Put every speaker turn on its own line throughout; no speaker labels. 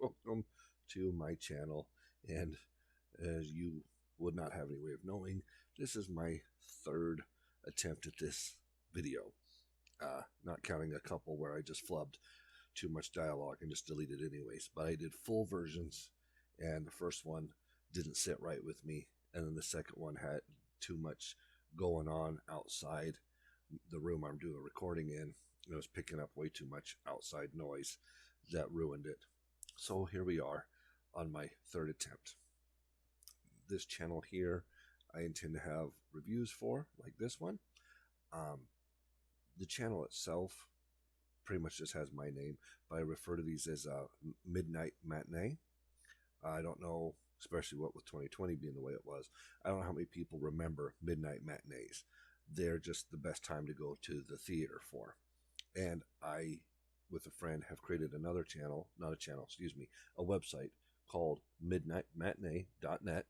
welcome to my channel. And as you would not have any way of knowing, this is my third attempt at this video. Not counting a couple where I just flubbed too much dialogue and just deleted anyways. But I did full versions, and the first one didn't sit right with me, and then the second one had too much going on outside the room I'm doing the recording in. It was picking up way too much outside noise that ruined it. So here we are on my third attempt. This channel here I intend to have reviews for, like this one. The channel itself pretty much just has my name, but I refer to these as midnight matinee. I don't know, especially what with 2020 being the way it was, I don't know how many people remember midnight matinees. They're just the best time to go to the theater for. And I, with a friend, have created another channel, not a channel, excuse me, a website called midnightmatinee.net,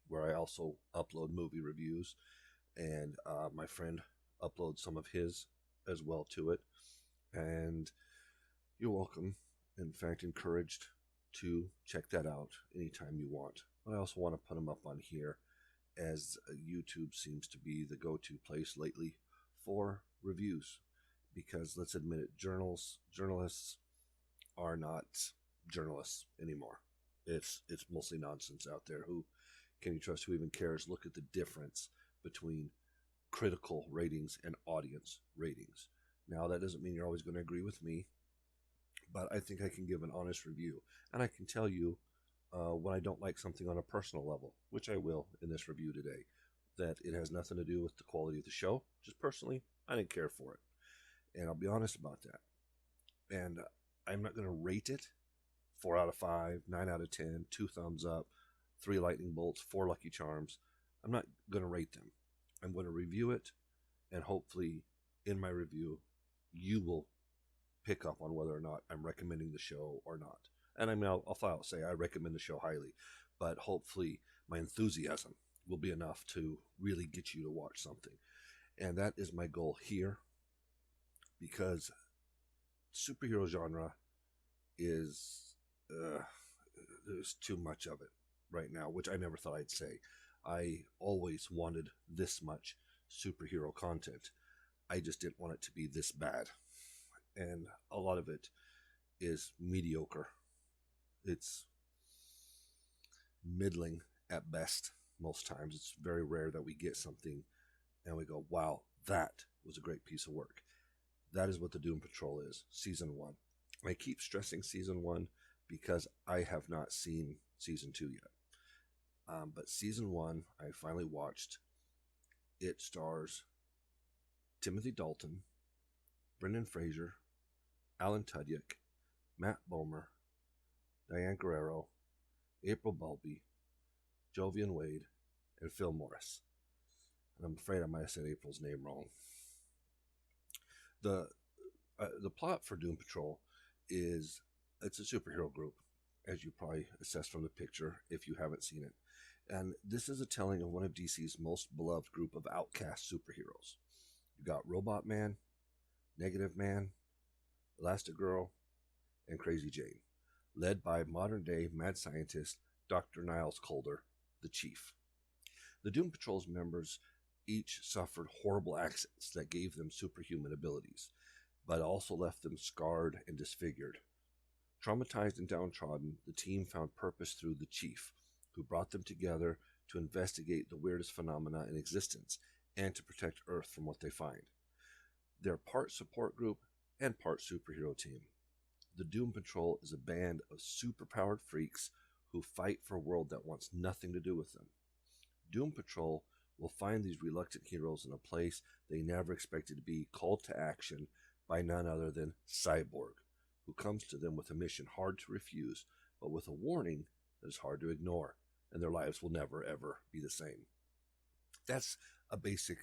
where I also upload movie reviews, and my friend uploads some of his as well to it. And you're welcome, in fact, encouraged to check that out anytime you want. But I also want to put them up on here, as YouTube seems to be the go-to place lately for reviews. Because let's admit it, journalists are not journalists anymore. It's mostly nonsense out there. Who can you trust? Who even cares? Look at the difference between critical ratings and audience ratings. Now, that doesn't mean you're always going to agree with me, but I think I can give an honest review. And I can tell you when I don't like something on a personal level, which I will in this review today, that it has nothing to do with the quality of the show. Just personally, I didn't care for it. And I'll be honest about that. And I'm not going to rate it 4 out of 5, 9 out of 10, 2 thumbs up, 3 lightning bolts, 4 lucky charms. I'm not going to rate them. I'm going to review it, and hopefully in my review you will pick up on whether or not I'm recommending the show or not. And I mean, I'll flat out say I recommend the show highly, but hopefully my enthusiasm will be enough to really get you to watch something. And that is my goal here, because superhero genre is there's too much of it right now, which I never thought I'd say. I always wanted this much superhero content. I just didn't want it to be this bad. And a lot of it is mediocre. It's middling at best most times. It's very rare that we get something and we go, wow, that was a great piece of work. That is what the Doom Patrol is, Season 1. I keep stressing Season 1 because I have not seen Season 2 yet. But Season 1, I finally watched. It stars Timothy Dalton, Brendan Fraser, Alan Tudyk, Matt Bomer, Diane Guerrero, April Bowlby, Jovian Wade, and Phil Morris. And I'm afraid I might have said April's name wrong. The plot for Doom Patrol is, it's a superhero group, as you probably assessed from the picture if you haven't seen it. And this is a telling of one of DC's most beloved group of outcast superheroes. You got Robot Man, Negative Man, Elastigirl, and Crazy Jane, led by modern-day mad scientist Dr. Niles Calder, the Chief. The Doom Patrol's members each suffered horrible accidents that gave them superhuman abilities, but also left them scarred and disfigured. Traumatized and downtrodden, the team found purpose through the Chief, who brought them together to investigate the weirdest phenomena in existence and to protect Earth from what they find. They're part support group and part superhero team. The Doom Patrol is a band of superpowered freaks who fight for a world that wants nothing to do with them. Doom Patrol will find these reluctant heroes in a place they never expected to be, called to action by none other than Cyborg, who comes to them with a mission hard to refuse, but with a warning that is hard to ignore, and their lives will never, ever be the same. That's a basic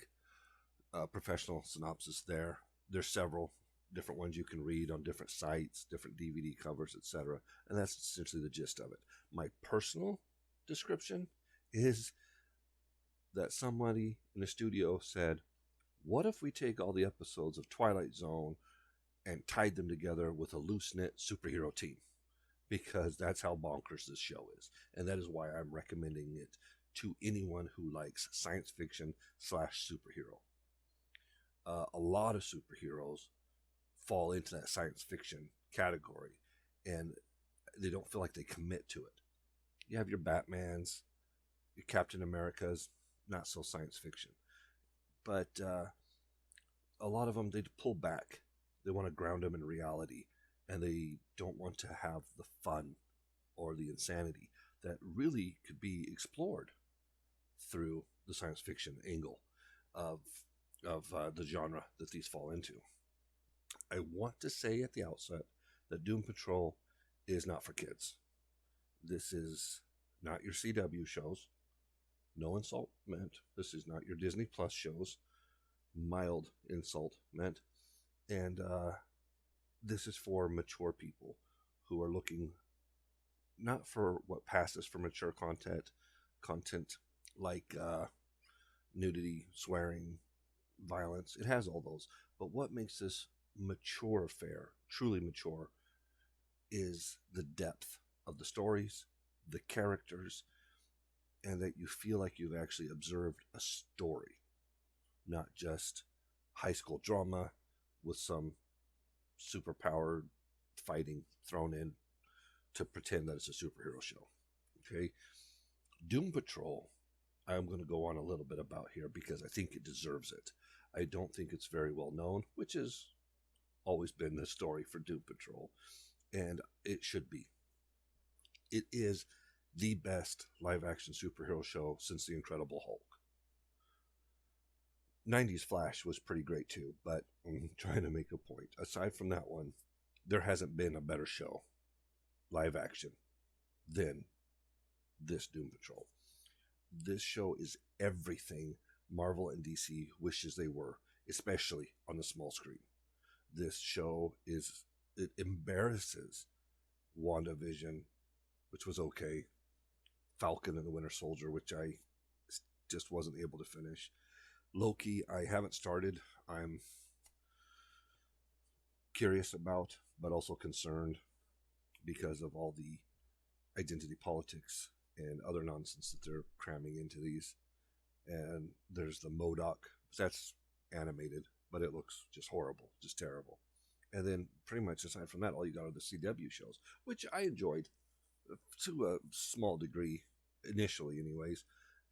professional synopsis there. There's several different ones you can read on different sites, different DVD covers, etc. And that's essentially the gist of it. My personal description is that somebody in the studio said, what if we take all the episodes of Twilight Zone and tied them together with a loose-knit superhero team? because that's how bonkers this show is. And that is why I'm recommending it to anyone who likes science fiction slash superhero. A lot of superheroes fall into that science fiction category, and they don't feel like they commit to it. You have your Batmans, your Captain Americas, not so science fiction. But a lot of them, they pull back. They want to ground them in reality, and they don't want to have the fun or the insanity that really could be explored through the science fiction angle of the genre that these fall into. I want to say at the outset that Doom Patrol is not for kids. This is not your CW shows. No insult meant. This is not your Disney Plus shows. Mild insult meant. And this is for mature people who are looking not for what passes for mature content like nudity, swearing, violence. It has all those. But what makes this mature fare, truly mature, is the depth of the stories, the characters, and that you feel like you've actually observed a story, not just high school drama with some superpowered fighting thrown in to pretend that it's a superhero show. Okay, Doom Patrol, I'm going to go on a little bit about here because I think it deserves it. I don't think it's very well known, which has always been the story for Doom Patrol, and it should be. It is the best live-action superhero show since The Incredible Hulk. 90s Flash was pretty great too, but I'm trying to make a point. Aside from that one, there hasn't been a better show, live action, than this Doom Patrol. This show is everything Marvel and DC wishes they were, especially on the small screen. This show it embarrasses WandaVision, which was okay, Falcon and the Winter Soldier, which I just wasn't able to finish. Loki, I haven't started. I'm curious about, but also concerned because of all the identity politics and other nonsense that they're cramming into these. And there's the MODOK. That's animated, but it looks just horrible, just terrible. And then pretty much aside from that, all you got are the CW shows, which I enjoyed to a small degree, initially anyways.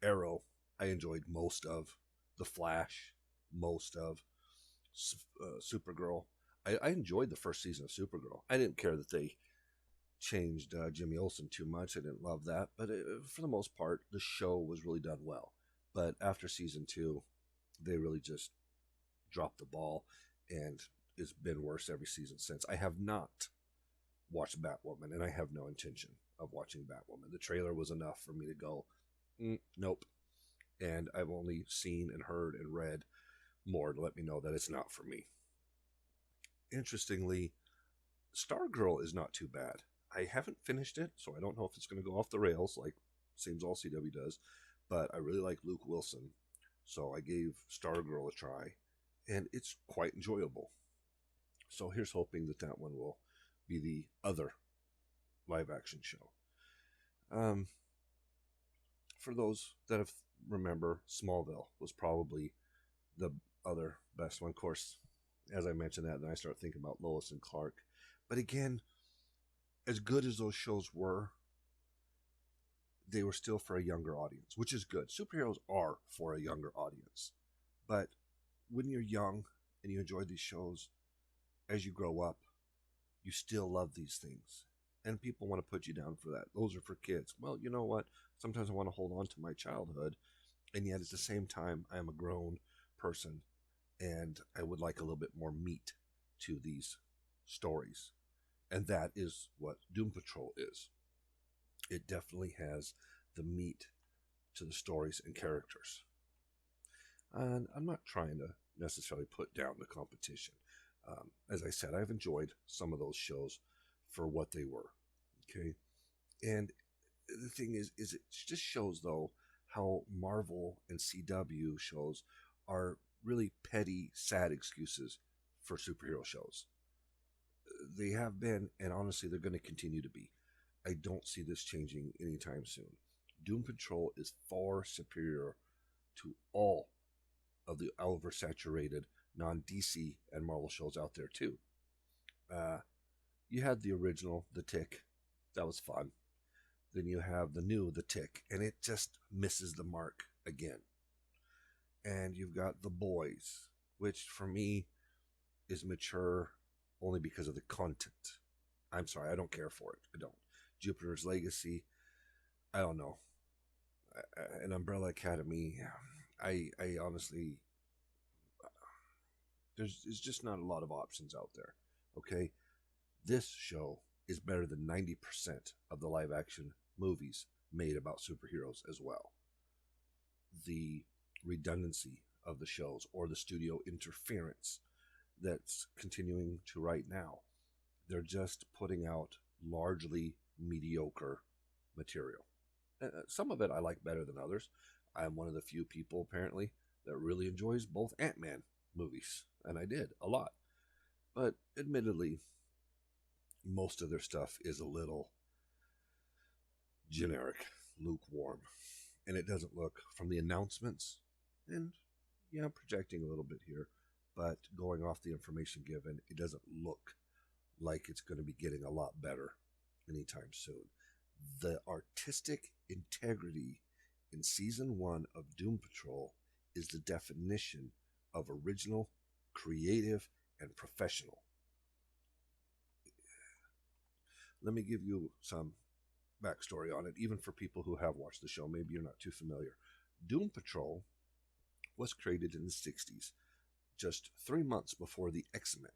Arrow, I enjoyed most of. The Flash, most of. Supergirl. I enjoyed the first season of Supergirl. I didn't care that they changed Jimmy Olsen too much. I didn't love that. But for the most part, the show was really done well. But after season 2, they really just dropped the ball, and it's been worse every season since. I have not watched Batwoman, and I have no intention of watching Batwoman. The trailer was enough for me to go, nope. And I've only seen and heard and read more to let me know that it's not for me. Interestingly, Stargirl is not too bad. I haven't finished it, so I don't know if it's going to go off the rails like seems all CW does, but I really like Luke Wilson, so I gave Stargirl a try, and it's quite enjoyable. So here's hoping that that one will be the other live-action show. For those that have remember, Smallville was probably the other best one. Of course, as I mentioned that, then I start thinking about Lois and Clark. But again, as good as those shows were, they were still for a younger audience, which is good. Superheroes are for a younger audience. But when you're young and you enjoy these shows, as you grow up, you still love these things. And people want to put you down for that. Those are for kids. Well, you know what? Sometimes I want to hold on to my childhood, and yet at the same time, I am a grown person, and I would like a little bit more meat to these stories. And that is what Doom Patrol is. It definitely has the meat to the stories and characters. And I'm not trying to necessarily put down the competition. As I said, I've enjoyed some of those shows for what they were. Okay. And the thing is it just shows, though, how Marvel and CW shows are really petty, sad excuses for superhero shows. They have been, and honestly, they're going to continue to be. I don't see this changing anytime soon. Doom Patrol is far superior to all of the oversaturated non-DC and Marvel shows out there too. You had the original, The Tick. That was fun. Then you have the new, The Tick, and it just misses the mark again. And you've got The Boys, which for me is mature only because of the content. I'm sorry, I don't care for it. I don't. Jupiter's Legacy, I don't know. An Umbrella Academy, I honestly, there's just not a lot of options out there. Okay, this show is better than 90% of the live action movies made about superheroes as well. The redundancy of the shows or the studio interference that's continuing to right now, they're just putting out largely mediocre material. Some of it I like better than others. I'm one of the few people apparently that really enjoys both Ant-Man movies, and I did a lot. But admittedly, most of their stuff is a little generic, lukewarm, and it doesn't look, from the announcements, and yeah, I'm projecting a little bit here, but going off the information given, it doesn't look like it's going to be getting a lot better anytime soon. The artistic integrity in season 1 of Doom Patrol is the definition of original, creative, and professional. Let me give you some backstory on it, even for people who have watched the show. Maybe you're not too familiar. Doom Patrol was created in the 60s, just 3 months before the X-Men.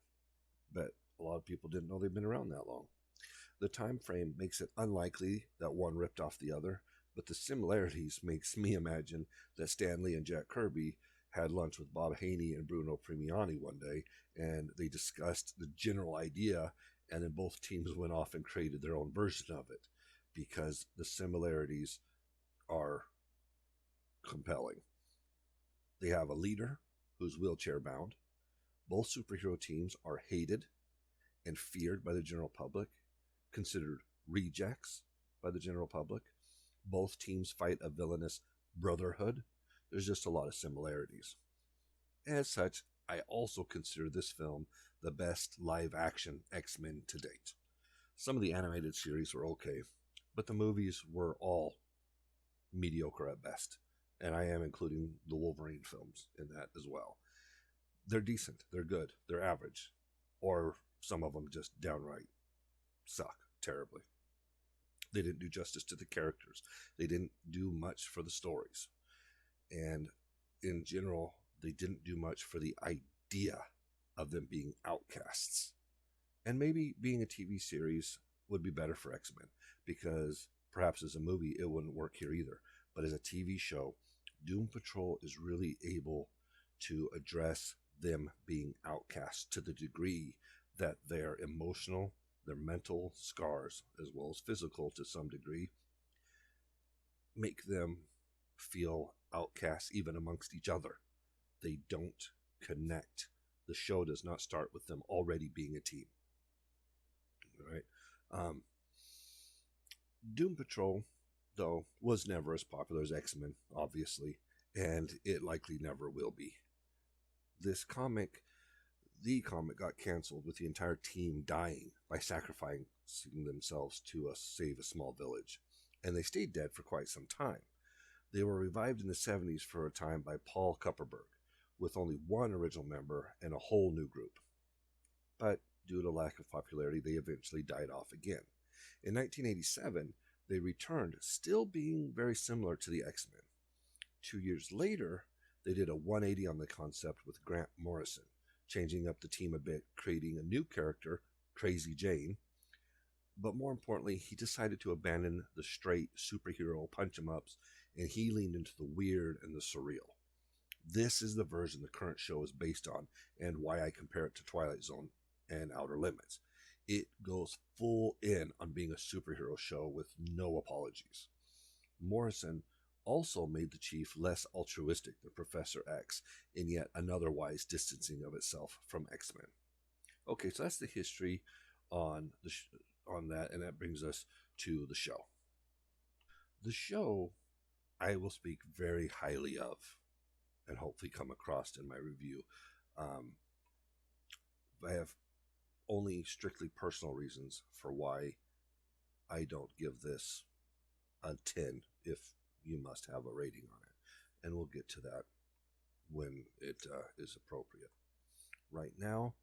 But a lot of people didn't know they've been around that long. The time frame makes it unlikely that one ripped off the other, but the similarities makes me imagine that Stan Lee and Jack Kirby had lunch with Bob Haney and Bruno Premiani one day, and they discussed the general idea, and then both teams went off and created their own version of it, because the similarities are compelling. They have a leader who's wheelchair bound. Both superhero teams are hated and feared by the general public, considered rejects by the general public. Both teams fight a villainous brotherhood. There's just a lot of similarities. As such, I also consider this film the best live-action X-Men to date. Some of the animated series were okay, but the movies were all mediocre at best, and I am including the Wolverine films in that as well. They're decent, they're good, they're average, or some of them just downright suck terribly. They didn't do justice to the characters. They didn't do much for the stories. And in general, they didn't do much for the idea of them being outcasts. And maybe being a TV series would be better for X-Men, because perhaps as a movie it wouldn't work here either. But as a TV show, Doom Patrol is really able to address them being outcasts to the degree that their emotional, their mental scars, as well as physical to some degree, make them feel outcasts even amongst each other. They don't connect. The show does not start with them already being a team. All right. Doom Patrol, though, was never as popular as X-Men, obviously, and it likely never will be. The comic got canceled with the entire team dying by sacrificing themselves to save a small village, and they stayed dead for quite some time. They were revived in the 70s for a time by Paul Kupperberg, with only one original member and a whole new group. But due to lack of popularity, they eventually died off again. In 1987, they returned, still being very similar to the X-Men. 2 years later, they did a 180 on the concept with Grant Morrison, changing up the team a bit, creating a new character, Crazy Jane. But more importantly, he decided to abandon the straight superhero punch-em-ups, and he leaned into the weird and the surreal. This is the version the current show is based on, and why I compare it to Twilight Zone and Outer Limits. It goes full in on being a superhero show with no apologies. Morrison also made the Chief less altruistic than Professor X, in yet another wise distancing of itself from X-Men. Okay, so that's the history on on that, and that brings us to the show. The show I will speak very highly of and hopefully come across in my review. I have only strictly personal reasons for why I don't give this a 10 if you must have a rating on it. And we'll get to that when it is appropriate. Right now,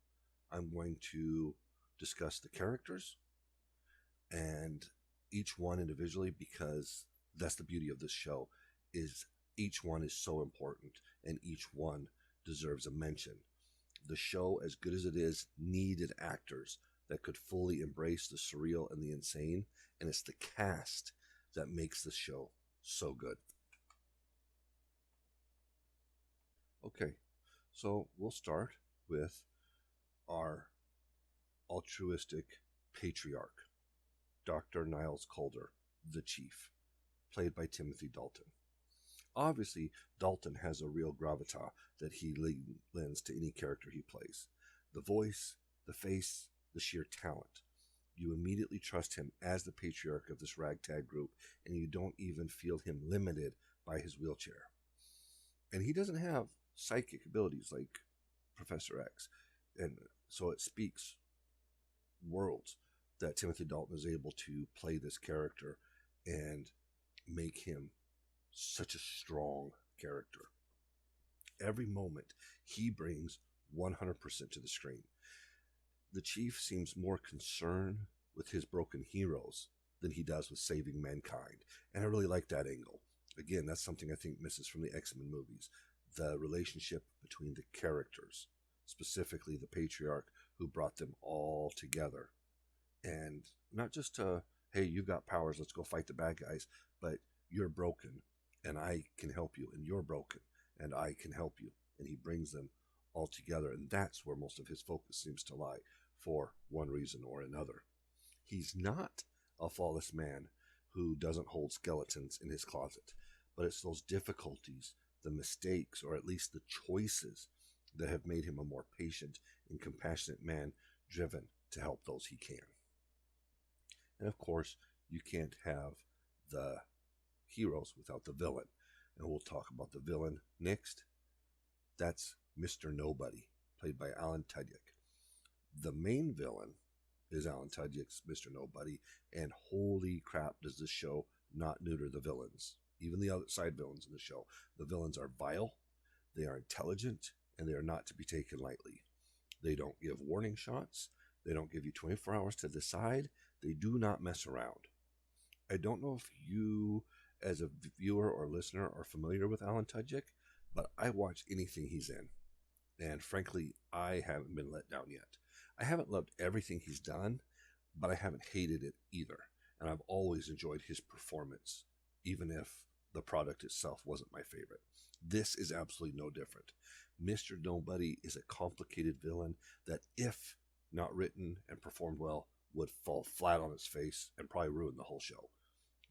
I'm going to discuss the characters and each one individually, because that's the beauty of this show, is each one is so important and each one deserves a mention. The show, as good as it is, needed actors that could fully embrace the surreal and the insane, and it's the cast that makes the show so good. Okay, so we'll start with our altruistic patriarch, Dr. Niles Calder, the Chief, played by Timothy Dalton. Obviously, Dalton has a real gravitas that he lends to any character he plays. The voice, the face, the sheer talent. You immediately trust him as the patriarch of this ragtag group, and you don't even feel him limited by his wheelchair. And he doesn't have psychic abilities like Professor X, and so it speaks worlds that Timothy Dalton is able to play this character and make him such a strong character. Every moment he brings 100% to the screen. The Chief seems more concerned with his broken heroes than he does with saving mankind, and I really like that angle. Again, that's something I think misses from the X-Men movies. The relationship between the characters, specifically the patriarch who brought them all together. And not just to, hey, you've got powers, let's go fight the bad guys, but you're broken and I can help you, and you're broken and I can help you. And he brings them all together, and that's where most of his focus seems to lie for one reason or another. He's not a flawless man who doesn't hold skeletons in his closet, but it's those difficulties, the mistakes, or at least the choices that have made him a more patient and compassionate man, driven to help those he can. And of course, you can't have the heroes without the villain. And we'll talk about the villain next. That's Mr. Nobody, played by Alan Tudyk. The main villain is Alan Tudyk's Mr. Nobody, and holy crap does this show not neuter the villains. Even the other side villains in the show. The villains are vile, they are intelligent, and they are not to be taken lightly. They don't give warning shots. They don't give you 24 hours to decide. They do not mess around. I don't know if you, as a viewer or listener, are familiar with Alan Tudyk, but I watch anything he's in. And frankly, I haven't been let down yet. I haven't loved everything he's done, but I haven't hated it either. And I've always enjoyed his performance, even if the product itself wasn't my favorite. This is absolutely no different. Mr. Nobody is a complicated villain that, if not written and performed well, would fall flat on its face and probably ruin the whole show.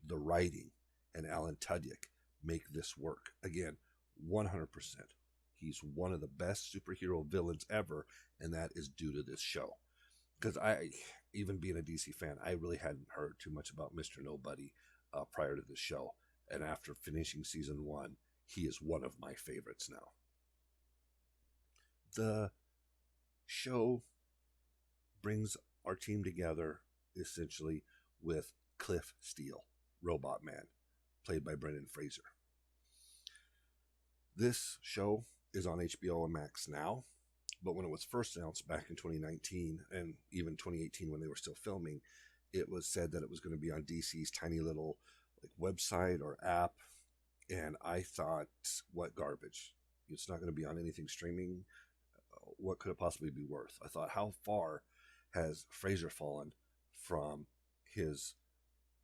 The writing and Alan Tudyk make this work. Again, 100%. He's one of the best superhero villains ever, and that is due to this show. Because I, even being a DC fan, I really hadn't heard too much about Mr. Nobody prior to this show. And after finishing season 1, he is one of my favorites now. The show brings our team together essentially with Cliff Steele, Robot Man, played by Brendan Fraser. This show is on HBO Max now, but when it was first announced back in 2019 and even 2018 when they were still filming, it was said that it was going to be on DC's tiny little website or app, and I thought, what garbage. It's not going to be on anything streaming. What could it possibly be worth? I thought, how far has Fraser fallen from his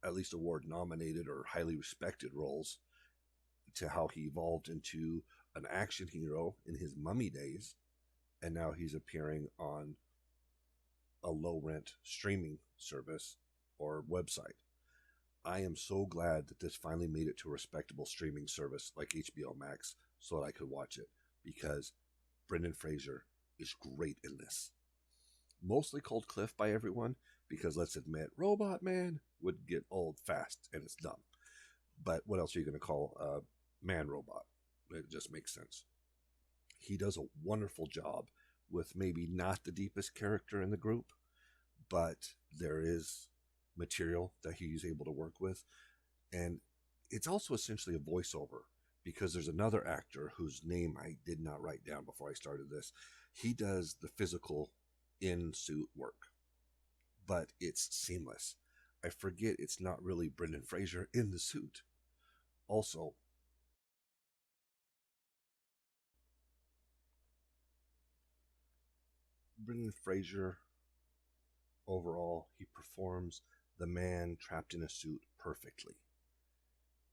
at least award nominated or highly respected roles to how he evolved into an action hero in his Mummy days, and now he's appearing on a low rent streaming service or website. I am so glad that this finally made it to a respectable streaming service like HBO Max so that I could watch it, because Brendan Fraser is great in this. mostly called Cliff by everyone because, let's admit, Robot Man would get old fast and it's dumb. But what else are you going to call a man robot? It just makes sense. He does a wonderful job with maybe not the deepest character in the group, but there is material that he's able to work with. And it's also essentially a voiceover because there's another actor whose name I did not write down before I started this. He does the physical in-suit work, but it's seamless. I forget it's not really Brendan Fraser in the suit. Also, Brendan Fraser, overall, he performs the man trapped in a suit perfectly.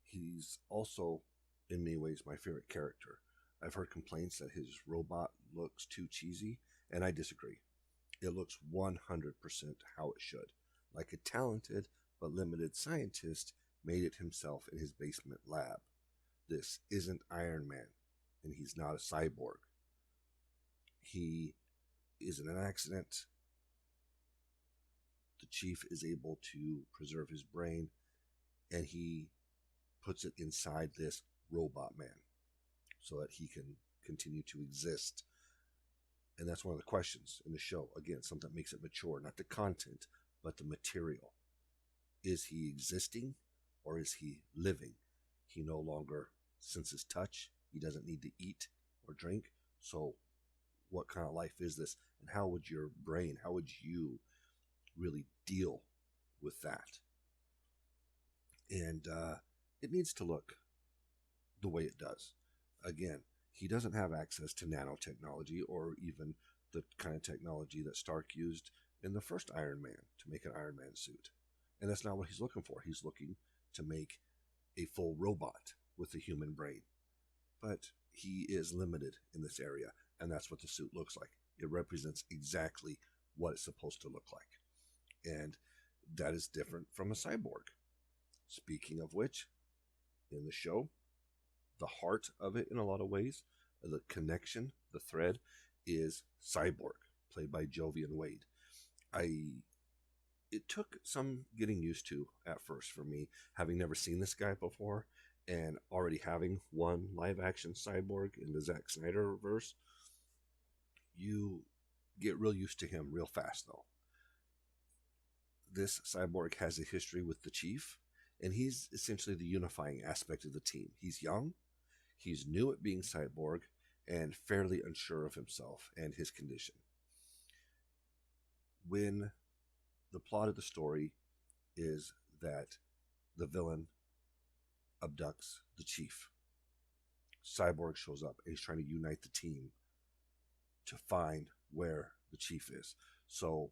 He's also, in many ways, my favorite character. I've heard complaints that his robot looks too cheesy, and I disagree. It looks 100% how it should, like a talented but limited scientist made it himself in his basement lab. This isn't Iron Man, and he's not a cyborg. He is in an accident. The chief is able to preserve his brain, and he puts it inside this robot man so that he can continue to exist. And that's one of the questions in the show. Again, something that makes it mature, not the content, but the material. Is he existing or is he living? He no longer senses touch. He doesn't need to eat or drink. So what kind of life is this? And how would your brain, how would you really deal with that? And it needs to look the way it does. Again, he doesn't have access to nanotechnology or even the kind of technology that Stark used in the first Iron Man to make an Iron Man suit. And that's not what he's looking for. He's looking to make a full robot with a human brain. But he is limited in this area, and that's what the suit looks like. It represents exactly what it's supposed to look like. And that is different from a cyborg. Speaking of which, in the show, the heart of it in a lot of ways, the connection, the thread, is Cyborg, played by Jovian Wade. It took some getting used to at first for me, having never seen this guy before, and already having one live-action Cyborg in the Zack Snyder verse. You get real used to him real fast, though. This Cyborg has a history with the Chief, and he's essentially the unifying aspect of the team. He's young, he's new at being Cyborg, and fairly unsure of himself and his condition. When the plot of the story is that the villain abducts the Chief, Cyborg shows up and he's trying to unite the team to find where the Chief is. So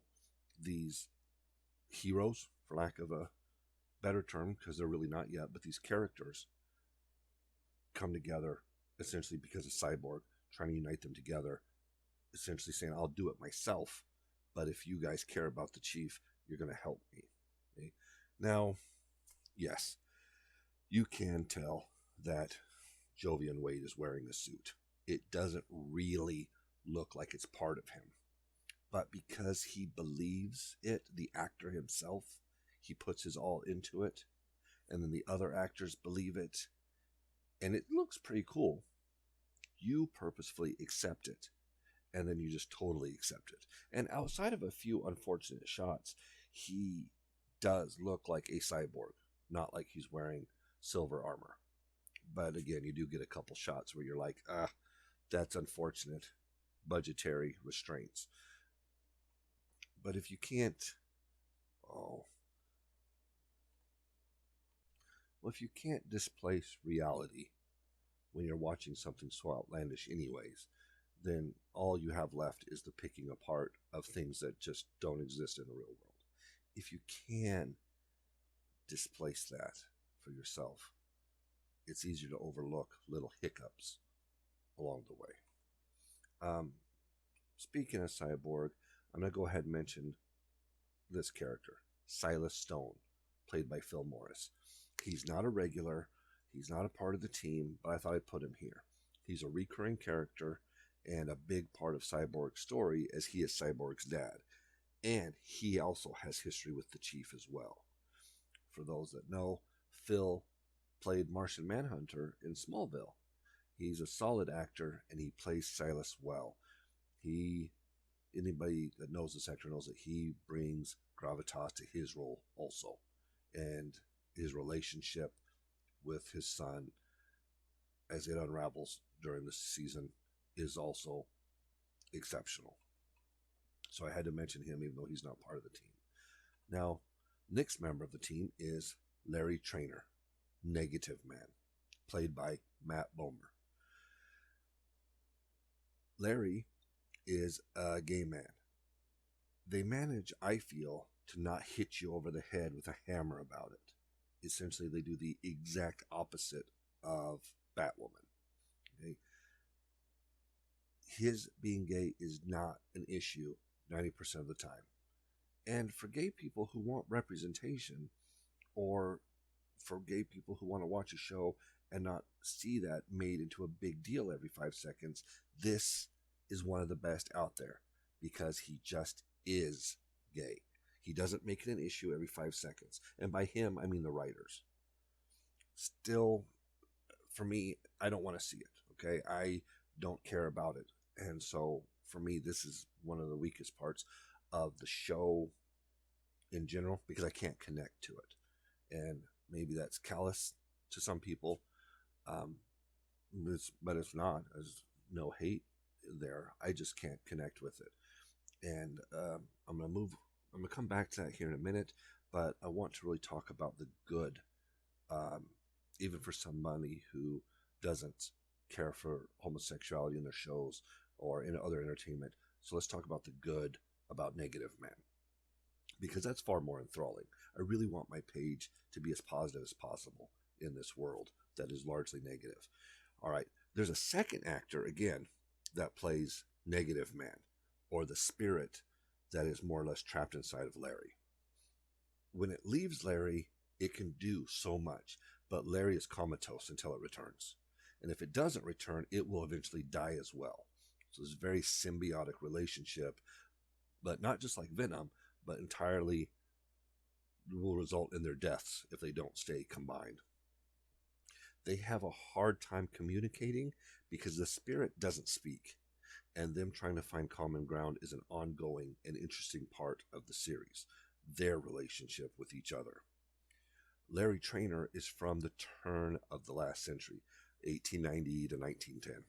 these heroes, for lack of a better term, because they're really not yet, but these characters come together essentially because of Cyborg, trying to unite them together, essentially saying, I'll do it myself, but if you guys care about the Chief, you're going to help me. Okay? Now, yes, you can tell that Jovian Wade is wearing the suit. It doesn't really look like it's part of him. But because he believes it, the actor himself, he puts his all into it. And then the other actors believe it. And it looks pretty cool. You purposefully accept it. And then you just totally accept it. And outside of a few unfortunate shots, he does look like a cyborg. Not like he's wearing silver armor. But again, you do get a couple shots where you're like, that's unfortunate. Budgetary restraints. But if you can't, if you can't displace reality when you're watching something so outlandish anyways, then all you have left is the picking apart of things that just don't exist in the real world. If you can displace that for yourself, it's easier to overlook little hiccups along the way. Speaking of Cyborg, I'm going to go ahead and mention this character, Silas Stone, played by Phil Morris. He's not a regular, he's not a part of the team, but I thought I'd put him here. He's a recurring character and a big part of Cyborg's story as he is Cyborg's dad. And he also has history with the Chief as well. For those that know, Phil played Martian Manhunter in Smallville. He's a solid actor, and he plays Silas well. Anybody that knows this actor knows that he brings gravitas to his role also. And his relationship with his son, as it unravels during this season, is also exceptional. So I had to mention him, even though he's not part of the team. Now, next member of the team is Larry Trainor, Negative Man, played by Matt Bomer. Larry is a gay man. They manage, I feel, to not hit you over the head with a hammer about it. Essentially, they do the exact opposite of Batwoman. Okay? His being gay is not an issue 90% of the time. And for gay people who want representation, or for gay people who want to watch a show and not see that made into a big deal every 5 seconds, this is one of the best out there, because he just is gay. He doesn't make it an issue every 5 seconds. And by him, I mean the writers. Still, for me, I don't want to see it, okay? I don't care about it. And so, for me, this is one of the weakest parts of the show in general, because I can't connect to it. And maybe that's callous to some people, but it's not. There's no hate there. I just can't connect with it. And I'm going to come back to that here in a minute, but I want to really talk about the good, even for somebody who doesn't care for homosexuality in their shows or in other entertainment. So let's talk about the good about Negative Man, because that's far more enthralling. I really want my page to be as positive as possible in this world that is largely negative. All right, there's a second actor, again, that plays Negative Man, or the spirit that is more or less trapped inside of Larry. When it leaves Larry, it can do so much, but Larry is comatose until it returns. And if it doesn't return, it will eventually die as well. So it's a very symbiotic relationship, but not just like Venom, but entirely will result in their deaths if they don't stay combined. They have a hard time communicating because the spirit doesn't speak, and them trying to find common ground is an ongoing and interesting part of the series, their relationship with each other. Larry Trainor is from the turn of the last century, 1890 to 1910.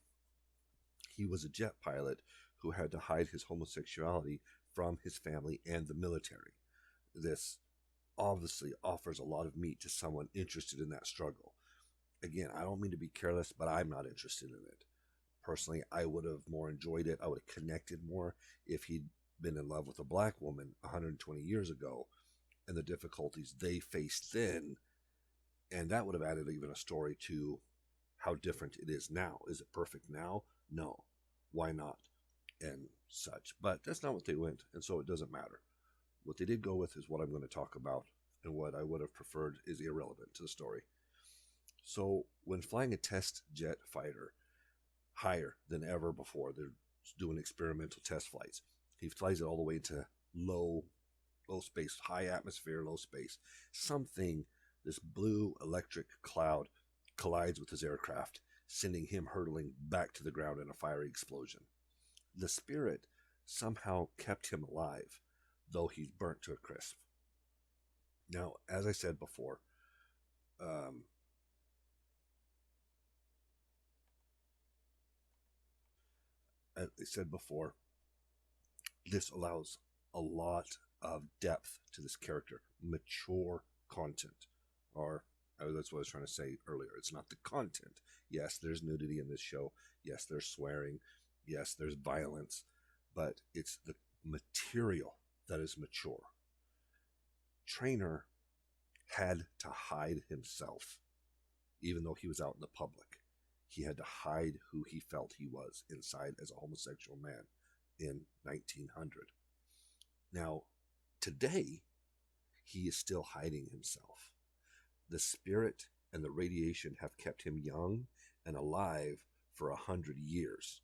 He was a jet pilot who had to hide his homosexuality from his family and the military. This obviously offers a lot of meat to someone interested in that struggle. Again, I don't mean to be careless, but I'm not interested in it. Personally, I would have more enjoyed it. I would have connected more if he'd been in love with a black woman 120 years ago and the difficulties they faced then. And that would have added even a story to how different it is now. Is it perfect now? No. Why not? And such. But that's not what they went, and so it doesn't matter. What they did go with is what I'm going to talk about, and what I would have preferred is irrelevant to the story. So when flying a test jet fighter higher than ever before, they're doing experimental test flights. He flies it all the way to low space, high atmosphere, low space. Something, this blue electric cloud, collides with his aircraft, sending him hurtling back to the ground in a fiery explosion. The spirit somehow kept him alive, though he's burnt to a crisp. Now, as I said before, this allows a lot of depth to this character, mature content, or that's what I was trying to say earlier. It's not the content. Yes, there's nudity in this show. Yes, there's swearing. Yes, there's violence, but it's the material that is mature. Traynor had to hide himself, even though he was out in the public. He had to hide who he felt he was inside as a homosexual man in 1900. Now, today, he is still hiding himself. The spirit and the radiation have kept him young and alive for 100 years,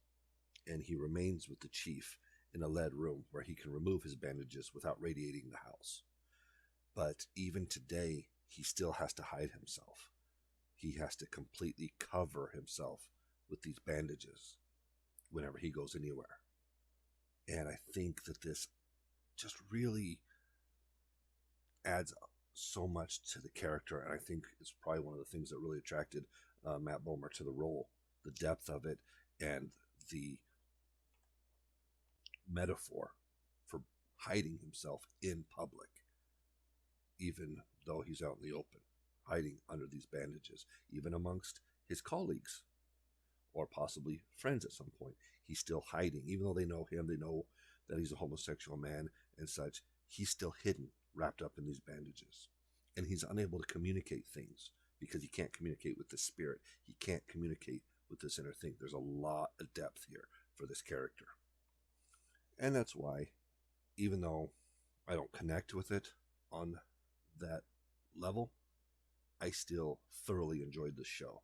and he remains with the chief in a lead room where he can remove his bandages without radiating the house. But even today, he still has to hide himself. He has to completely cover himself with these bandages whenever he goes anywhere. And I think that this just really adds so much to the character, and I think it's probably one of the things that really attracted Matt Bomer to the role, the depth of it and the metaphor for hiding himself in public, even though he's out in the open, hiding under these bandages, even amongst his colleagues or possibly friends at some point. He's still hiding, even though they know him, they know that he's a homosexual man and such. He's still hidden, wrapped up in these bandages. And he's unable to communicate things because he can't communicate with the spirit. He can't communicate with this inner thing. There's a lot of depth here for this character. And that's why, even though I don't connect with it on that level, I still thoroughly enjoyed the show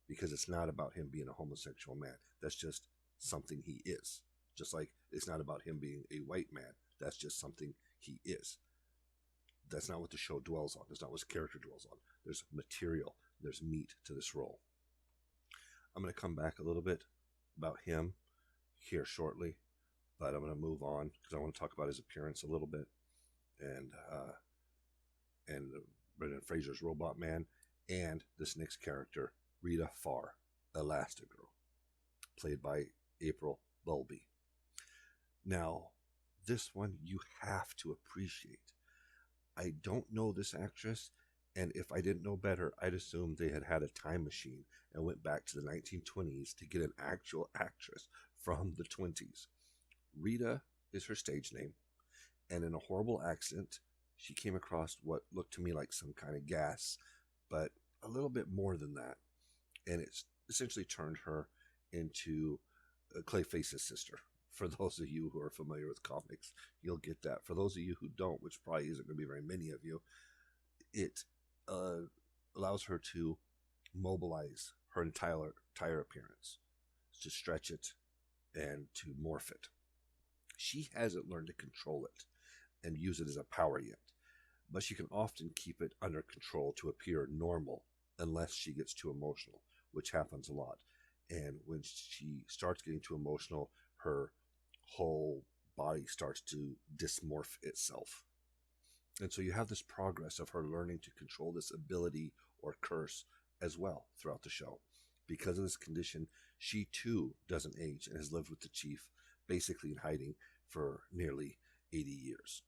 because it's not about him being a homosexual man. That's just something he is. Just like it's not about him being a white man. That's just something he is. That's not what the show dwells on. That's not what his character dwells on. There's material. There's meat to this role. I'm going to come back a little bit about him here shortly, but I'm going to move on because I want to talk about his appearance a little bit and Brendan Fraser's Robot Man and this next character, Rita Farr, Elastigirl, played by April Bowlby. Now, this one you have to appreciate. I don't know this actress, and if I didn't know better, I'd assume they had had a time machine and went back to the 1920s to get an actual actress from the 20s. Rita is her stage name, and in a horrible accident, she came across what looked to me like some kind of gas, but a little bit more than that, and it's essentially turned her into Clayface's sister. For those of you who are familiar with comics, you'll get that. For those of you who don't, which probably isn't going to be very many of you, it allows her to mobilize her entire appearance, to stretch it and to morph it. She hasn't learned to control it and use it as a power yet, but she can often keep it under control to appear normal unless she gets too emotional, which happens a lot. And when she starts getting too emotional, her whole body starts to dysmorph itself. And so you have this progress of her learning to control this ability or curse as well throughout the show. Because of this condition, she too doesn't age and has lived with the chief basically in hiding for nearly 80 years.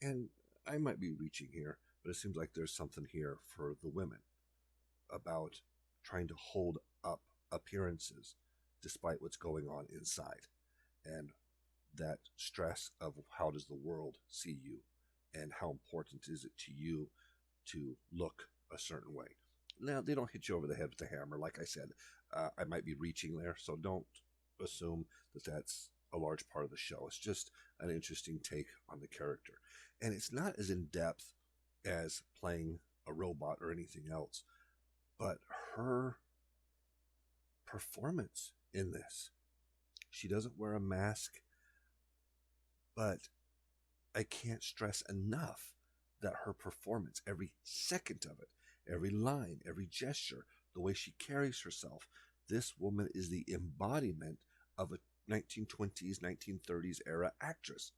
And I might be reaching here, but it seems like there's something here for the women about trying to hold up appearances despite what's going on inside, and that stress of how does the world see you and how important is it to you to look a certain way. Now, they don't hit you over the head with the hammer. Like I said, I might be reaching there, so don't assume that that's a large part of the show. It's just an interesting take on the character. And it's not as in-depth as playing a robot or anything else, but her performance in this. She doesn't wear a mask, but I can't stress enough that her performance, every second of it, every line, every gesture, the way she carries herself, this woman is the embodiment of a 1920s, 1930s era actress.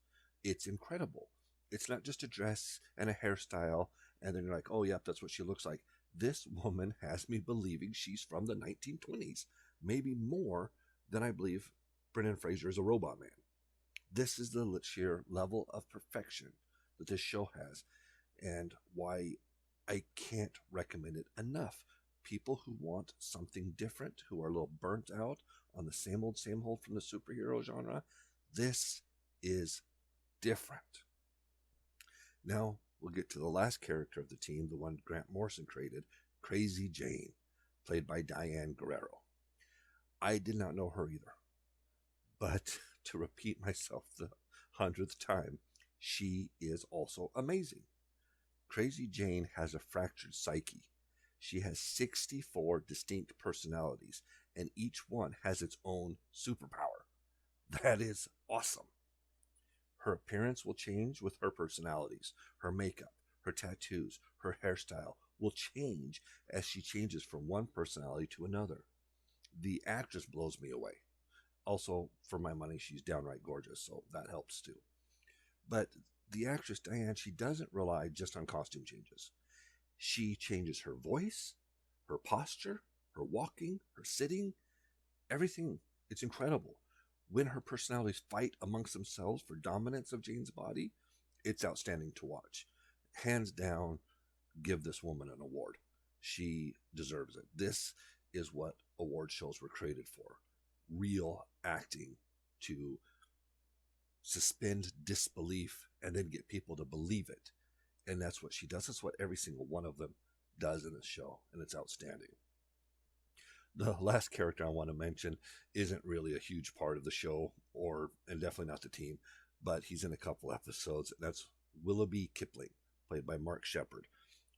It's incredible. It's not just a dress and a hairstyle, and then you're like, oh, yep, that's what she looks like. This woman has me believing she's from the 1920s, maybe more than I believe Brendan Fraser is a robot man. This is the sheer level of perfection that this show has, and why I can't recommend it enough. People who want something different, who are a little burnt out on the same old from the superhero genre, this is different. Now, we'll get to the last character of the team, the one Grant Morrison created, Crazy Jane, played by Diane Guerrero. I did not know her either. But to repeat myself the 100th time, she is also amazing. Crazy Jane has a fractured psyche. She has 64 distinct personalities, and each one has its own superpower. That is awesome. Her appearance will change with her personalities. Her makeup, her tattoos, her hairstyle will change as she changes from one personality to another. The actress blows me away. Also, for my money, she's downright gorgeous, so that helps too. But the actress Diane, she doesn't rely just on costume changes. She changes her voice, her posture, her walking, her sitting, everything. It's incredible. When her personalities fight amongst themselves for dominance of Jane's body, it's outstanding to watch. Hands down, give this woman an award. She deserves it. This is what award shows were created for. Real acting to suspend disbelief and then get people to believe it. And that's what she does. That's what every single one of them does in this show, and it's outstanding. The last character I want to mention isn't really a huge part of the show, and definitely not the team, but he's in a couple episodes, and that's Willoughby Kipling, played by Mark Shepard.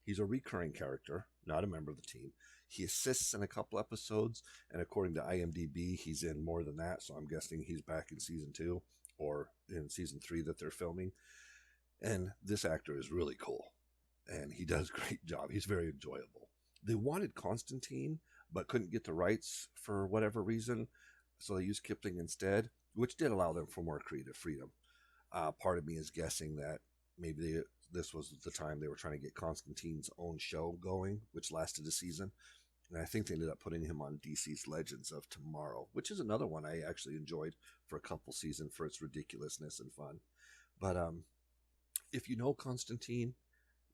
He's a recurring character, not a member of the team. He assists in a couple episodes, and according to IMDb, he's in more than that, so I'm guessing he's back in season 2 or in season 3 that they're filming. And this actor is really cool, and he does a great job. He's very enjoyable. They wanted Constantine, but couldn't get the rights for whatever reason, so they used Kipling instead, which did allow them for more creative freedom. Part of me is guessing that maybe this was the time they were trying to get Constantine's own show going, which lasted a season. And I think they ended up putting him on DC's Legends of Tomorrow, which is another one I actually enjoyed for a couple seasons for its ridiculousness and fun. But if you know Constantine,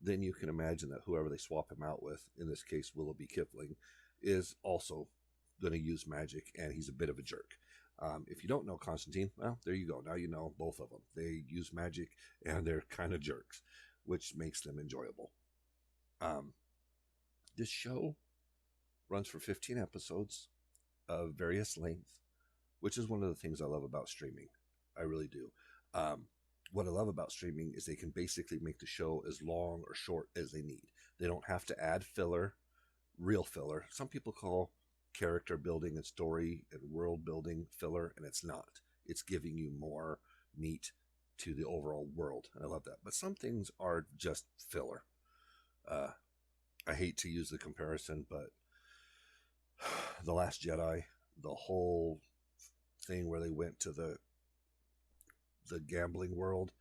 then you can imagine that whoever they swap him out with, in this case Willoughby Kipling, is also going to use magic, and he's a bit of a jerk. If you don't know Constantine, well, there you go. Now you know both of them. They use magic, and they're kind of jerks, which makes them enjoyable. This show runs for 15 episodes of various length, which is one of the things I love about streaming. I really do. What I love about streaming is they can basically make the show as long or short as they need. They don't have to add filler, real filler. Some people call character building and story and world building filler, and it's not. It's giving you more meat to the overall world, and I love that. But some things are just filler. I hate to use the comparison, but The Last Jedi, the whole thing where they went to the gambling world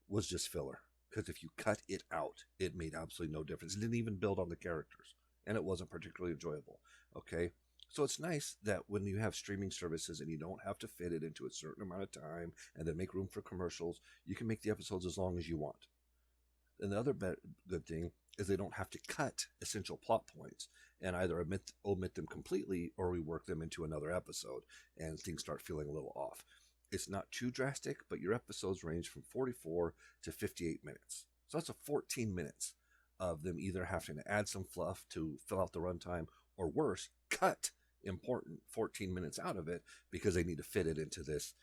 was just filler. Because if you cut it out, it made absolutely no difference. It didn't even build on the characters, and it wasn't particularly enjoyable. Okay, so it's nice that when you have streaming services and you don't have to fit it into a certain amount of time and then make room for commercials, you can make the episodes as long as you want. And the other good thing is they don't have to cut essential plot points and either omit them completely or rework them into another episode, and things start feeling a little off. It's not too drastic, but your episodes range from 44 to 58 minutes. So that's a 14 minutes of them either having to add some fluff to fill out the runtime, or worse, cut important 14 minutes out of it because they need to fit it into this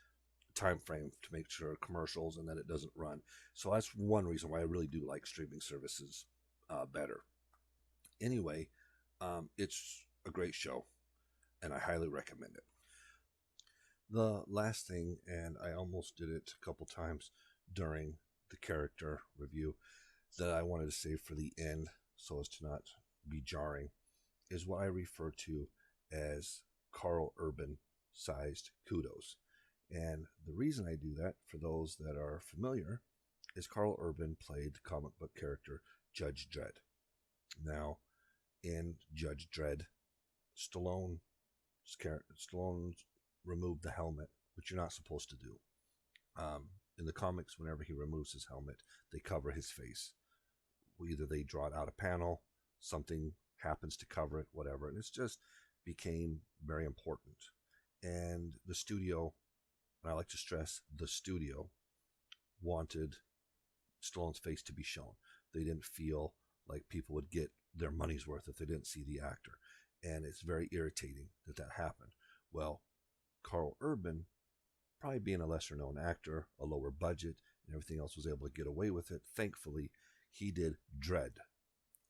time frame to make sure commercials and that it doesn't run. So that's one reason why I really do like streaming services better. Anyway, it's a great show, and I highly recommend it. The last thing, and I almost did it a couple times during the character review, that I wanted to save for the end so as to not be jarring, is what I refer to as Karl Urban sized kudos. And the reason I do that, for those that are familiar, is Karl Urban played the comic book character Judge Dredd. Now, in Judge Dredd, Stallone removed the helmet, which you're not supposed to do. In the comics, whenever he removes his helmet, they cover his face. Either they draw it out a panel, something happens to cover it, whatever. And it's just became very important. And the studio, and I like to stress, the studio wanted Stallone's face to be shown. They didn't feel like people would get their money's worth if they didn't see the actor. And it's very irritating that that happened. Well, Karl Urban, probably being a lesser known actor, a lower budget, and everything else, was able to get away with it. Thankfully, he did Dredd,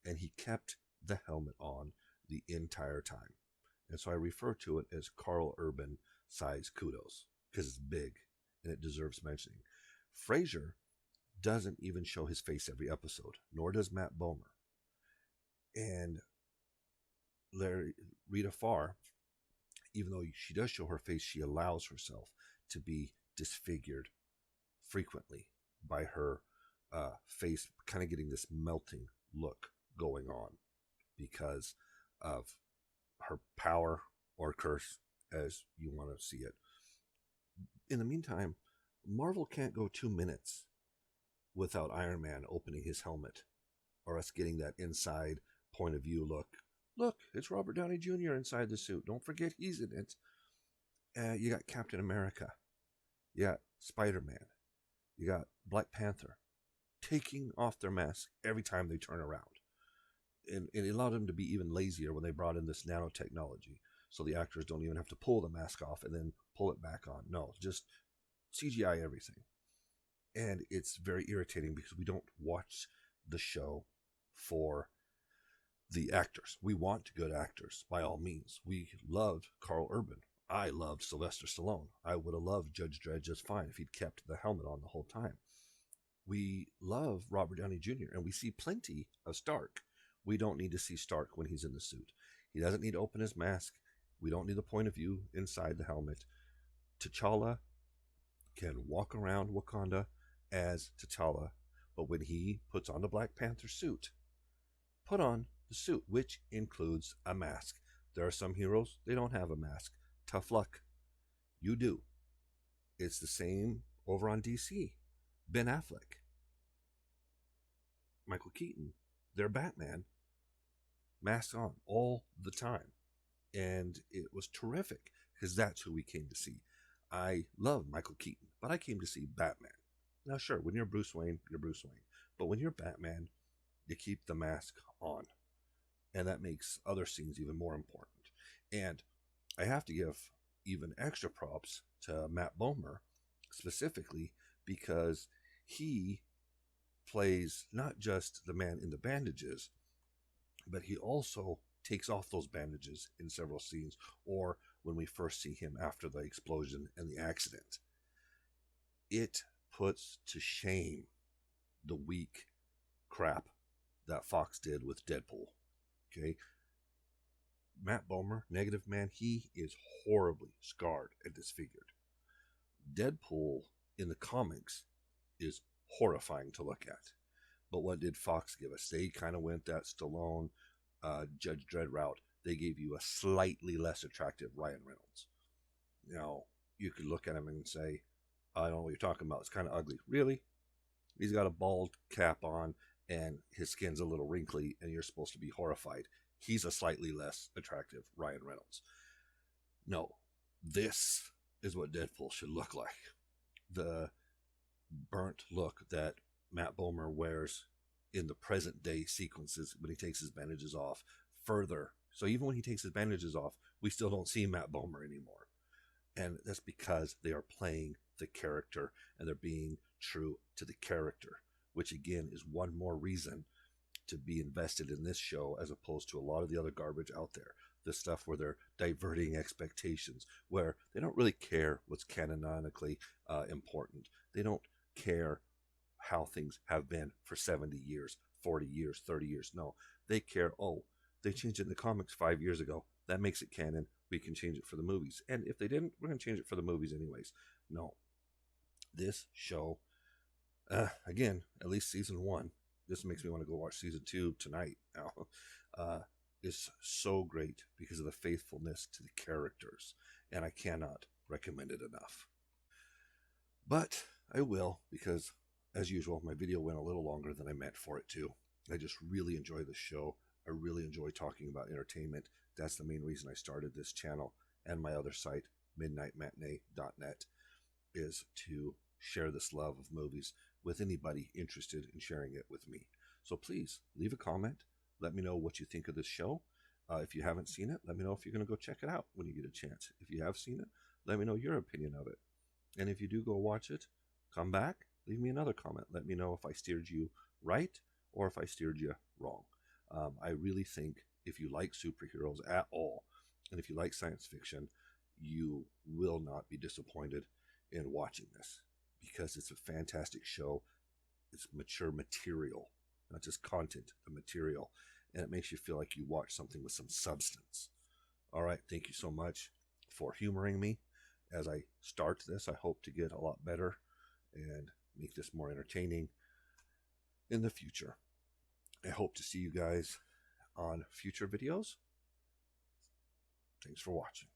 and he kept the helmet on the entire time. And so I refer to it as Karl Urban size kudos. because it's big and it deserves mentioning. Frasier doesn't even show his face every episode, nor does Matt Bomer. And Rita Farr, even though she does show her face, she allows herself to be disfigured frequently by her face kind of getting this melting look going on because of her power or curse, as you want to see it. In the meantime, Marvel can't go 2 minutes without Iron Man opening his helmet or us getting that inside point of view look. Look, it's Robert Downey Jr. inside the suit. Don't forget he's in it. You got Captain America. You got Spider-Man. You got Black Panther taking off their mask every time they turn around. And it allowed them to be even lazier when they brought in this nanotechnology. So the actors don't even have to pull the mask off and then pull it back on. No, just CGI everything. And it's very irritating because we don't watch the show for the actors. We want good actors, by all means. We loved Carl Urban. I loved Sylvester Stallone. I would have loved Judge Dredd just fine if he'd kept the helmet on the whole time. We love Robert Downey Jr., and we see plenty of Stark. We don't need to see Stark when he's in the suit. He doesn't need to open his mask. We don't need the point of view inside the helmet. T'Challa can walk around Wakanda as T'Challa, but when he puts on the Black Panther suit, put on the suit, which includes a mask. There are some heroes, they don't have a mask. Tough luck. You do. It's the same over on DC. Ben Affleck, Michael Keaton, they're Batman, mask on all the time. And it was terrific because that's who we came to see. I love Michael Keaton, but I came to see Batman. Now, sure, when you're Bruce Wayne, you're Bruce Wayne. But when you're Batman, you keep the mask on. And that makes other scenes even more important. And I have to give even extra props to Matt Bomer, specifically because he plays not just the man in the bandages, but he also takes off those bandages in several scenes, or when we first see him after the explosion and the accident. It puts to shame the weak crap that Fox did with Deadpool. Okay? Matt Bomer, Negative Man, he is horribly scarred and disfigured. Deadpool in the comics is horrifying to look at. But what did Fox give us? They kind of went that Stallone, Judge Dredd route. They gave you a slightly less attractive Ryan Reynolds. Now, you could look at him and say, I don't know what you're talking about. It's kind of ugly. Really? He's got a bald cap on and his skin's a little wrinkly and you're supposed to be horrified. He's a slightly less attractive Ryan Reynolds. No, this is what Deadpool should look like. The burnt look that Matt Bomer wears in the present day sequences when he takes his bandages off further. So even when he takes his bandages off, we still don't see Matt Bomer anymore. And that's because they are playing the character and they're being true to the character, which again is one more reason to be invested in this show as opposed to a lot of the other garbage out there. The stuff where they're diverting expectations, where they don't really care what's canonically important. They don't care how things have been for 70 years, 40 years, 30 years. No, they care, oh, they changed it in the comics 5 years ago. That makes it canon. We can change it for the movies. And if they didn't, we're going to change it for the movies anyways. No. This show, again, at least season 1, this makes me want to go watch season 2 tonight now, is so great because of the faithfulness to the characters. And I cannot recommend it enough. But I will, because as usual, my video went a little longer than I meant for it to. I just really enjoy the show. I really enjoy talking about entertainment. That's the main reason I started this channel and my other site, midnightmatinee.net, is to share this love of movies with anybody interested in sharing it with me. So please leave a comment. Let me know what you think of this show. If you haven't seen it, let me know if you're going to go check it out when you get a chance. If you have seen it, let me know your opinion of it. And if you do go watch it, come back, leave me another comment. Let me know if I steered you right or if I steered you wrong. I really think if you like superheroes at all, and if you like science fiction, you will not be disappointed. in watching this, because it's a fantastic show. It's mature material, not just content, but material. And it makes you feel like you watch something with some substance. All right, thank you so much for humoring me as I start this. I hope to get a lot better and make this more entertaining in the future. I hope to see you guys on future videos. Thanks for watching.